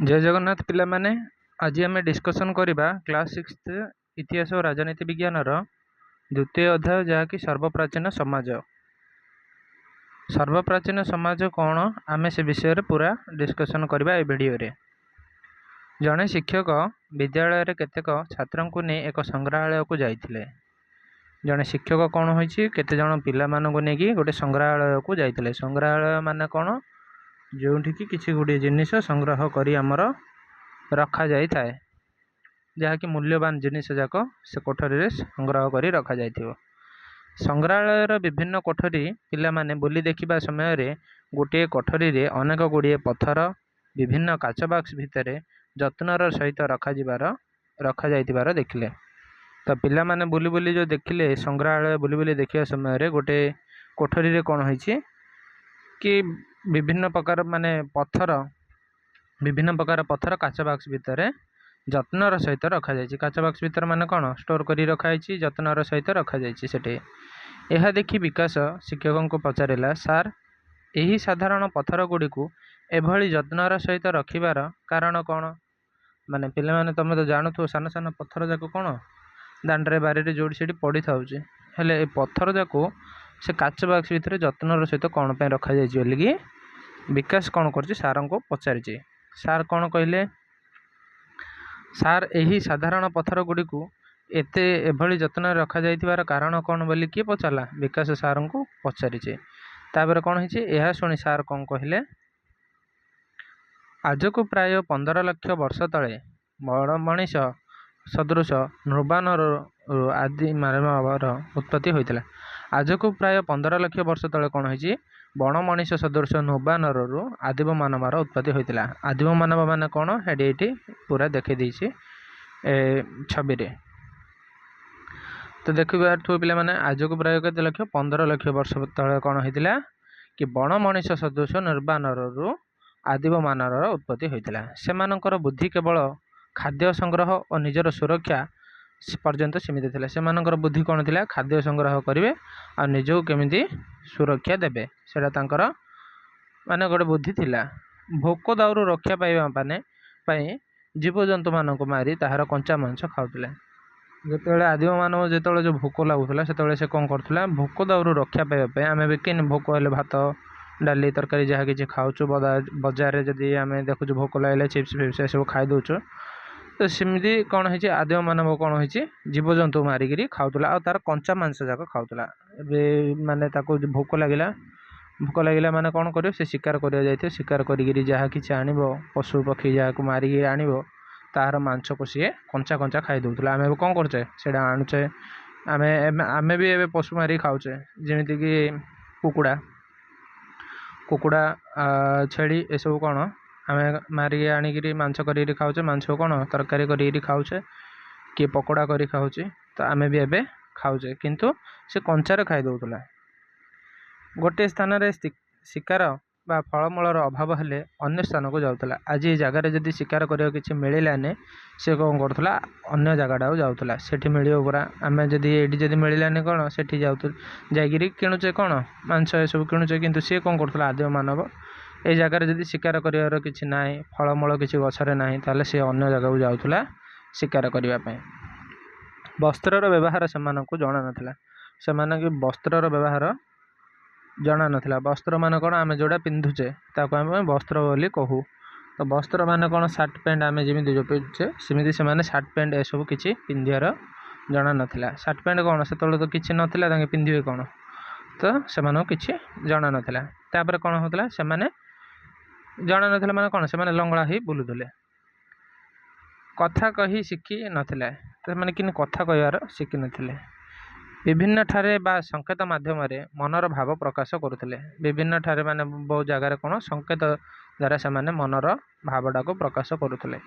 जय जगन्नाथ पिला माने आज आम डिस्कसन करवा क्लास 6 इतिहास और राजनीति विज्ञान द्वितीय अध्याय जहाँकि सर्वप्राचीन समाज। सर्वप्राचीन समाज कौन आमे से विषय पूरा डिस्कसन करवा ए वीडियो रे। जड़े शिक्षक विद्यालय रे केतेक छात्र को नहीं एक संग्रहालय को जाइथिले। जड़े शिक्षक कौन होइछि केते जण पिला मानन को नेकी गोटे संग्रहालय को जाइथिले। संग्रहालय माने कौन जोठिकी किसी गोटे जिनिस संग्रह करी आमर रखा जाए जहाँकि मूल्यवान जिनिस जाक से कोठरी रे संग्रह करी रखा जाइथिबो। संग्रहालय विभिन्न कोठरी पिला माने बुली देखिबा समय रे गोटे कोठरी रे अनेक गुड़िए पत्थर विभिन्न काच बॉक्स भितर जत्नर सहित रखा जाइथिबार देखिले। तो पिला माने बुली बुली जो देखिले संग्रहालय बुली बुली देखिया समय रे गोटे कोठरी रे कौन होइछि कि विभिन्न प्रकार माने पत्थर विभिन्न प्रकार पत्थर काच बॉक्स भितर जत्नर सहित रखा जाइछि। काच बॉक्स भितर माने कौन स्टोर करी रखा जाइछि जत्नर सहित रखा जाइछि सेठी। यह देखि विकास शिक्षकों को पचारिला, सार यही साधारण पत्थर गुड़ी को एभली जत्नर सहित रखिबार कारण कौन? माने पिला माने तमे तो जानथु सान सान पत्थर जाक कौन दांडरे बारी जोड़ी सेठी पड़ी थाउछि, हेले ए पत्थर जाको से काच बॉक्स भितर जत्नर सहित कौन पे रखा जाइछि बोलिकी विकास कौन करछि सार को पचारिछि। सार कौन कहले, सार यही साधारण पत्थर गुड़ी को एते एभली जत्न रखा जाइथिबार कारण कौन बोली किए पचारला, विकास सार को पचारिछि। तापर कौन होइछि यह सुनी सार कौन कहले, आज को प्राय 15 लाख वर्ष तले बड़ मनीष सदृश नृबानर आदि मानवर उत्पत्ति होइतिला। आज को प्राय 15 लाख वर्ष तले कौन होइछि बण मनीष सदृश नृबानर आदिम मानवर उत्पत्ति होइतिला। आदिम मानव माने कौन हेडी पूरा देखै दैछि छवि रे। तो देखिबार ठु पिला माने आज को प्राय केते लाख 15 लाख वर्ष तले कौन होइतिला कि बण मनीष सदृश नृबानर आदिम मानवर उत्पत्ति होइतिला। सेमानकर बुद्धि केवल खाद्य संग्रह और निजर सुरक्षा पर्यंत सीमित थिला। सेमानकर बुद्धि कौन थिला खाद्य संग्रह करिवे आ निजो केमिति सुरक्षा देबे सेटा तांकर माने गोटे बुद्धि थिला। भोक दाउरू रक्षा पाइबा माने पई जीवजंतु मानक मारी ताहार कंचा मांस खाउथिले। जेतेबेले आदिम मानव जेतेबेले जो भोक लागुथिला सेतेबेले से कोन करथुला भोक दाउरू रक्षा पाइबा पई आमे बेकिन भोक हेले भात डाली तरकारी जहाँ किसी खाऊँ बजार में जदि आम देखु भोक लगे चिप्स फिप्स सब खाई दूचु। तो सेमती कौन है आदिम मानव कौन है जीवजंतु मारिकी खाऊला आ तार कंचा मांस जाक खाऊला। माने भोक लगे माने कौन कर शिकार कर शिकार करा कि आण पशु पक्षी जहाँ को मारिकी आण तार मांस को सी कंचा कंचा खाई दूला। आम कौन करचे से आणुचे आम भी ए पशु मारिक खाऊचे जमीक कुकुड़ा कुकुड़ा छेड़ी ये सब कौन आम मारिकी आणिकी मांस कर खाऊचे। मांस कौन तरकारी कर खाऊचे किए पकोड़ा कर खाऊचे। तो आम भी एबे खाऊचे किंतु से कंचार खाई दौला। गोटे स्थान रे शिकार बा फलमूलर अभाव हेले अन्य स्थान को जाऊला। आज ये जगार जदि शिकार करिया किछि मिलिलाने से कौन करथुला अन्य जगह जाऊला सेठी मिलियो पूरा। आम जदि एडी जदि मिलिलाने कौन सेठी जाइकिरी किणुचे कौन मांस ए सब किणुचे किंतु सी कौन करथुला आदिम मानव ए जगार जदि शिकार करियार किछि नाही फलमूल किछि गछरे नाही ताले से अन्य जगह जाऊला शिकार करिया पई। वस्त्रर व्यवहार सेमानकु जणा नथिला। सेमानक वस्त्रर व्यवहार जणा नथिला। वस्त्र मान कौन आम जोड़ा पिंधुचे ताको आम वस्त्र बोली कहू। तो वस्त्र मान कौन सार्ट पैंट आम जमी जो पिंधुचे सेमती से सार्ट पैंट ए सब किछि पिंधियार जणा नथिला। सार्ट पैंट कौन से तो किछि नथिला तांके पिंधिबे कौन तो सेमानकु किछि जणा नथिला। तापर कौन होतला सेमाने जणा नथिला माने कौन सेमाने लंगड़ा ही बुलुथले कथा कही शिखी नथिले। तो माने किन कथा कहयार शिखी नथिले। विभिन्न ठारे बा संकेत माध्यम मनर भाव प्रकाश करुले। विभिन्न ठारे माने बहुत जगार कौन संकेत द्वारा से माने मनर भावटा को प्रकाश करुले।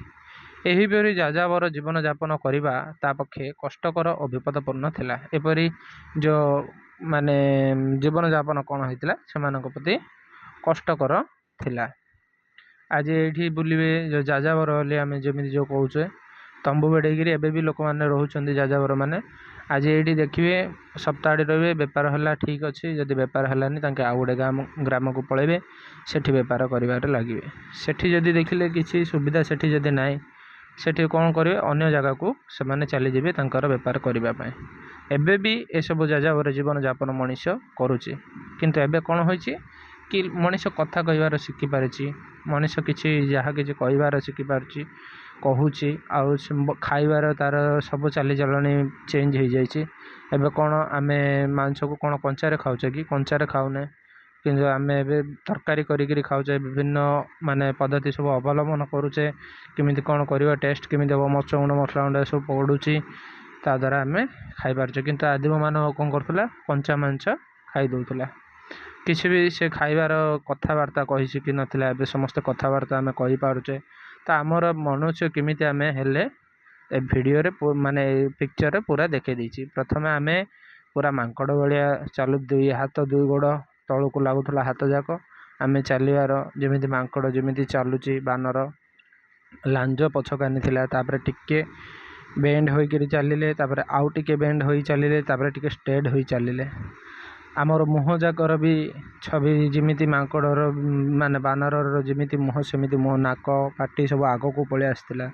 एहीपरि जाजावर जीवन यापन करवा ता पक्षे कष्टकर और विपदपूर्ण थिला। एपरि जो माने जीवन यापन कौन होइतिला सेमानक प्रति कष्टकर थिला। आज ये बुलिबे जो जाजावर हेले आम जमी जो कौचे तंबू बेड़े एबे भी लोक मैंने रोचे जाजावर मैंने आज ये देखिए सप्ताह रे बेपार है ठीक अच्छे जदि बेपार है ताके आउ गोटे ग्राम को पलैबे सेठी बेपार कर लगे सेठी जदि देखिले किसी सुविधा सेठी जदि ना सेठी कौन करेंगे अन्य जगह को से चलीजे तांकर बेपार करने एबे भी ये सब जाजावर जीवन जापन मनीष करुच्ची किंतु एबे कौन होइछि कि मनीष कथा कहबार शिखिपारे मनीष किसी जहाँ किसी कहबार शिखिपारे कहूँ आउ खाइबार तार सब चाली चलनी चेंज हो जाइए एबे कौन आम मांस को कौन कंचारे खाऊचे कि कंचारे खाऊने कि आम ए तरकारी करी खाऊचे विभिन्न माने पद्धति सब अवलम्बन करुचे किमिति कौन करवा टेस्ट किमिति हम मरच गुंड मसला गुंड सब पड़ुची ता द्वारा आम खाई पार्चे किंतु आदिम मानव कौन करूला कंचा मांस खाई दौला किसी भी से खाइबार कथबार्ता कही शिखी नाला ए समस्त कथबार्ता आम कहीपे तो आमर मनुष्य केमिति आम हेले ए भिडियो रे माने पिक्चर रे पूरा देखे देछि प्रथमे आम पूरा मांकड़ भाया चालू दुई हाथ दुई गोड़ तलू को लगुला हाथ जाक आम चलिबार जमी मांकड़ जमी चलुची बानर लांज पछ कानी टिके बेंड होकर चलिले आउ टिके बेंड हो चलिले टिके स्ट्रेट हो चलिले आमर मुह जाकर भी छवि जमी मांकड़र माने बानर जमी मुह सेमती मुह नाक पाटी सब आग को पलि आसला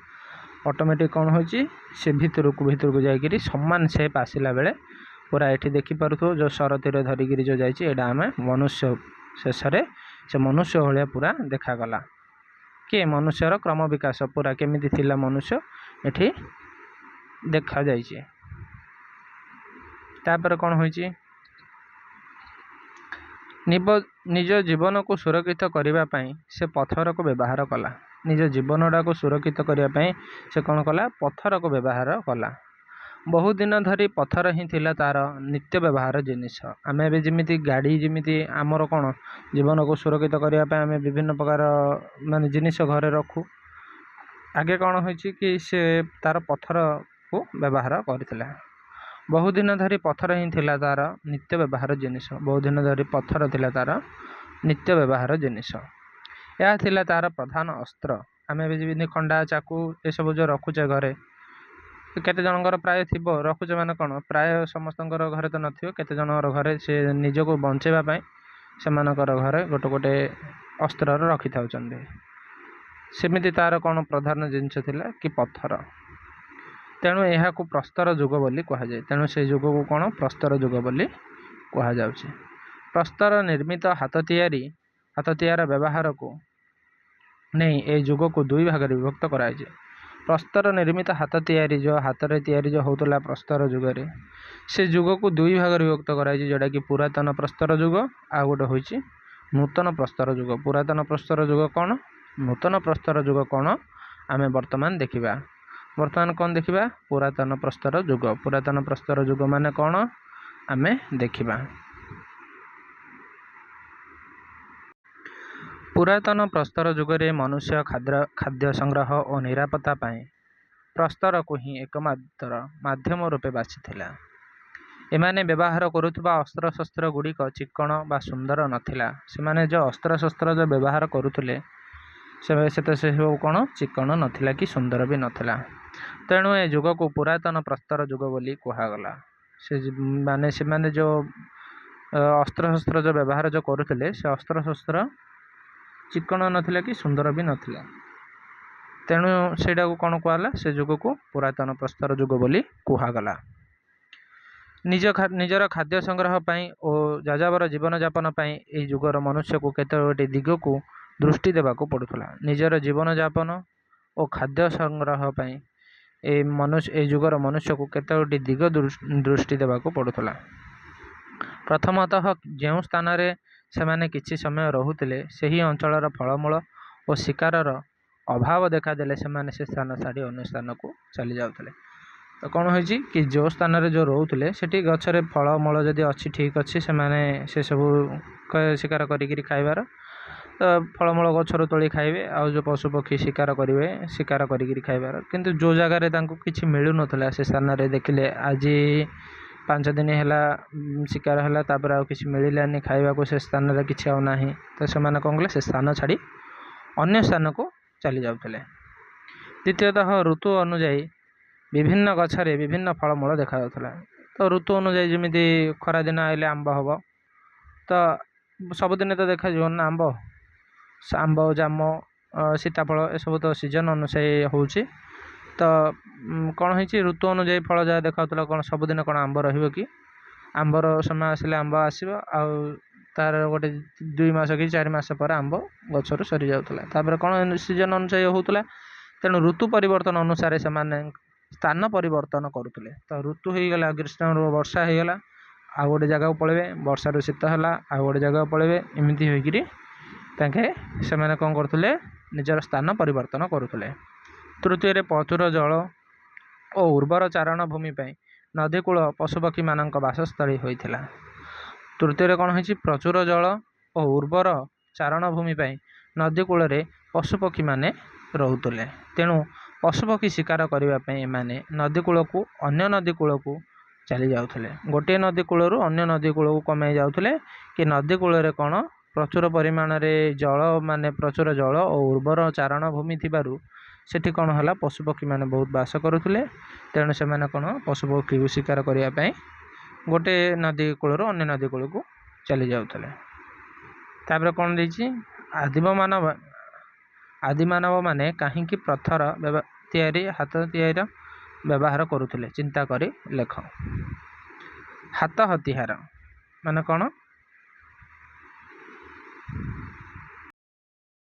ऑटोमेटिक कौन होची से भितर को जाकर समान सेप आसला बेले पूरा ये देखिपु जो सरतीर धरिकी जो जाइए आम मनुष्य शेष से मनुष्य भाया पूरा देखागला कि मनुष्यर क्रम विकास पूरा केमिति थिला मनुष्य एठी देखा जाइए तापर कौन होइची निज जीवन को सुरक्षित करने से पत्थर को व्यवहार कला निज जीवनटा को सुरक्षित करने से कौन कला पत्थर को व्यवहार कला बहुत दिन धरी पत्थर ही थिला तार नित्य व्यवहार जिनिस आम ए जमी गाड़ी जमी आमर कौन जीवन को सुरक्षित करने आम विभिन्न प्रकार माने जिनिस घरे रखू आगे कौन होइछि कि से तार पत्थर को व्यवहार करथिला बहुत दिन धरी पत्थर ही थिला तार नित्य व्यवहार जिनिस बहुत दिन धरी पत्थर थिला तार नित्य व्यवहार जिनिस यह थिला तार प्रधान अस्त्र आम भी खंडा चाकू ये सब जो रखुचे घरे केते जनकर प्राय थी रखुचे माने कौन प्राय समस्त घरे तो नथिबो केते जनकर घरे से निजको बंचेबा से घरे गोटे गोटे अस्त्र रखी था सेमिति तार कौन प्रधान जिनस थिला कि पत्थर तेणु यह प्रस्तर युग बोली कहुए तेणु से युग को कौन प्रस्तर युग बोली कहुचे प्रस्तर निर्मित हाथ तैयार व्यवहार को नहीं ए युग को दुई भाग विभक्त कराई प्रस्तर निर्मित हाथ तैयारी जो हाथ रे तैयारी जो होता प्रस्तर युग से युग को दुई भाग विभक्त कराई जोटा कि पुरातन प्रस्तर युग आ गोटे होइछि नूतन प्रस्तर युग पुरातन प्रस्तर युग कौन नूतन प्रस्तर युग कौन आमे वर्तमान देखिबा वर्तमान कौन देखिबा पुरातन प्रस्तर युग माने कौन आमे देखिबा पुरातन प्रस्तर युग मनुष्य खाद्य संग्रह और निरापत्ता पाए प्रस्तर को ही एकमात्र माध्यम रूपे बाछिथिला एमाने व्यवहार करुवा अस्त्र शस्त्र गुड़िक चिक्कण बा सुंदर नथिला सेमाने जो अस्त्र शस्त्र जो व्यवहार करुले से सब कौन चिक्कण नथिला कि सुंदर भी नथिला तेणु ए युग को पुरातन प्रस्तर युग बोली कहुगला से माने जो अस्त्र शस्त्र जो व्यवहार जो करुले से अस्त्र शस्त्र चिक्कण नथिला कि सुंदर भी नथिला तेणु सेटा को कौन कहला से युग को पुरातन प्रस्तर युग बोली कहुगला निजर खाद्य संग्रह पाई और जाजावर जीवन यापन पाई ए युगर मनुष्य को केते दिग को दृष्टि देवाक पड़ुला निजर जीवन यापन और खाद्य संग्रह पाई ए युगर मनुष्य को केते दिग दृष्टि देवाक पड़ुला प्रथमतः जो स्थान रे सेमाने किछि समय रहुतिले सही अंचलर फलमूल और शिकारर अभाव देखादेले सेमाने से स्थान छाड़ी अन्य स्थान को चली जाउतिले तो कौन होइछि कि जो स्थान रे जो रोउतिले सेठी गछरे फलमूल जदि अच्छी ठीक अच्छी से सब शिकार करिकिरी खाइबार तो फलमूल गछर तोली खाइबे आ जो पशु पक्षी शिकार करेंगे शिकार करिकिरी खाइबार किंतु जो जगार किसी मिलू नथिला से स्थान रे देखिले आज 5 दिन है शिकार है तापर आ किसी मिलानी खाइबा को से स्थान रे किछि आ नाही तो से कौन कले से स्थान छाड़ी अन्य स्थान को चली जाउतले द्वितीयतः ऋतु अनुଯାयी विभिन्न गछरे विभिन्न फलमूल देखा जाउतला ତ ଋତୁ ଅନୁଯାୟୀ ଯେମିତି ଖରାଦିନ ଆଇଲେ ଆମ୍ବ ହେବ, ତ ସବୁଦିନେ ତ ଦେଖାଯିବନି ନା ଆମ୍ବ। ଆମ୍ବ, ଜାମ, ସୀତାଫଳ ଏସବୁ ତ ସିଜନ୍ ଅନୁଯାୟୀ ହେଉଛି। ତ କ'ଣ ହେଇଛି, ଋତୁ ଅନୁଯାୟୀ ଫଳ ଯାହା ଦେଖାଉଥିଲା, କ'ଣ ସବୁଦିନ କ'ଣ ଆମ୍ବ ରହିବ କି? ଆମ୍ବର ସମୟ ଆସିଲେ ଆମ୍ବ ଆସିବ, ଆଉ ତାର ଗୋଟେ 2 ମାସ କି 4 ମାସ ପରେ ଆମ୍ବ ଗଛରୁ ସରିଯାଉଥିଲା। ତାପରେ କ'ଣ ସିଜନ୍ ଅନୁଯାୟୀ ହେଉଥିଲା, ତେଣୁ ଋତୁ ପରିବର୍ତ୍ତନ ଅନୁସାରେ ସେମାନେ ସ୍ଥାନ ପରିବର୍ତ୍ତନ କରୁଥିଲେ। ତ ଋତୁ ହେଇଗଲା, ଗ୍ରୀଷ୍ମରୁ ବର୍ଷା ହେଇଗଲା, ଆଉ ଗୋଟେ ଜାଗାକୁ ପଳେଇବେ, ବର୍ଷାରୁ ଶୀତ ହେଲା, ଆଉ ଗୋଟେ ଜାଗାକୁ ପଳେଇବେ, ଏମିତି ହୋଇକିରି ସେମାନେ କ'ଣ କରୁଥିଲେ, ନିଜର ସ୍ଥାନ ପରିବର୍ତ୍ତନ କରୁଥିଲେ। ତୃତୀୟରେ ପ୍ରଚୁର ଜଳ ଓ ଉର୍ବର ଚାରଣ ଭୂମି ପାଇଁ ନଦୀକୂଳ ପଶୁପକ୍ଷୀମାନଙ୍କ ବାସସ୍ଥଳୀ ହୋଇଥିଲା। ତୃତୀୟରେ କ'ଣ ହେଇଛି, ପ୍ରଚୁର ଜଳ ଓ ଉର୍ବର ଚାରଣ ଭୂମି ପାଇଁ ନଦୀ କୂଳରେ ପଶୁପକ୍ଷୀମାନେ ରହୁଥିଲେ। ତେଣୁ ପଶୁପକ୍ଷୀ ଶିକାର କରିବା ପାଇଁ ଏମାନେ ନଦୀ କୂଳକୁ, ଅନ୍ୟ ନଦୀ କୂଳକୁ ଚାଲି ଯାଉଥିଲେ। ଗୋଟିଏ ନଦୀ କୂଳରୁ ଅନ୍ୟ ନଦୀ କୂଳକୁ କମେଇ ଯାଉଥିଲେ କି ନଦୀ କୂଳରେ କ'ଣ ପ୍ରଚୁର ପରିମାଣରେ ପ୍ରଚୁର ଜଳ ଓ ଉର୍ବର ଚାରଣ ଭୂମି ଥିବାରୁ ସେଠି କ'ଣ ହେଲା, ପଶୁପକ୍ଷୀମାନେ ବହୁତ ବାସ କରୁଥିଲେ। ତେଣୁ ସେମାନେ କ'ଣ ପଶୁପକ୍ଷୀକୁ ଶିକାର କରିବା ପାଇଁ ଗୋଟେ ନଦୀ କୂଳରୁ ଅନ୍ୟ ନଦୀ କୂଳକୁ ଚାଲି ଯାଉଥିଲେ। ତାପରେ କ'ଣ ଦେଇଛି, ଆଦିମାନବମାନେ କାହିଁକି ପଥର ହାତ ତିଆରିର ବ୍ୟବହାର କରୁଥିଲେ, ଚିନ୍ତା କରି ଲେଖ। ହାତ ହତିଆର ମାନେ କ'ଣ?